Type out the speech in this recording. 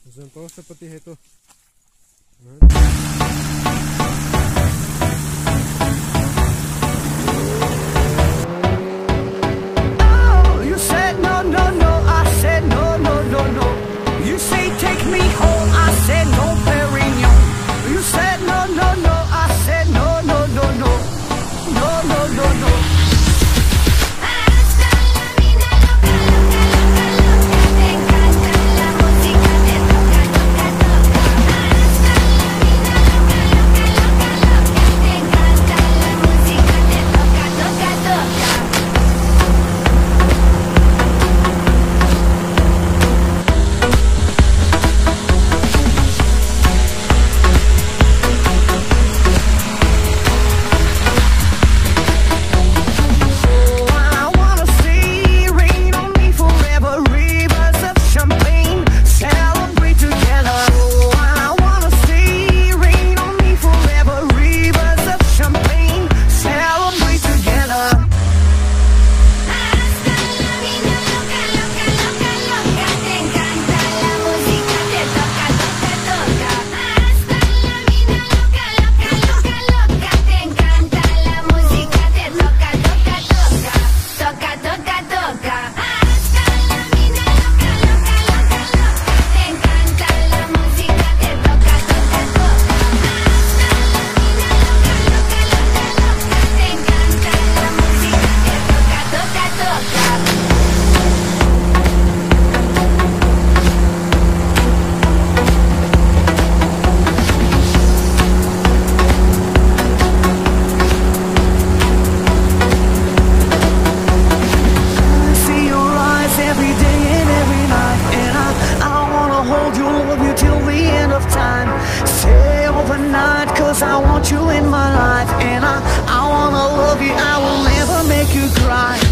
Contoh seperti itu. Oh, you said no, no, no. I said no, no, no, no. You say take me home. I said no, Perignon. You said no, no, no. I said no, no, no, no. No, no, no, no. I want you in my life, and I wanna love you. I will never make you cry.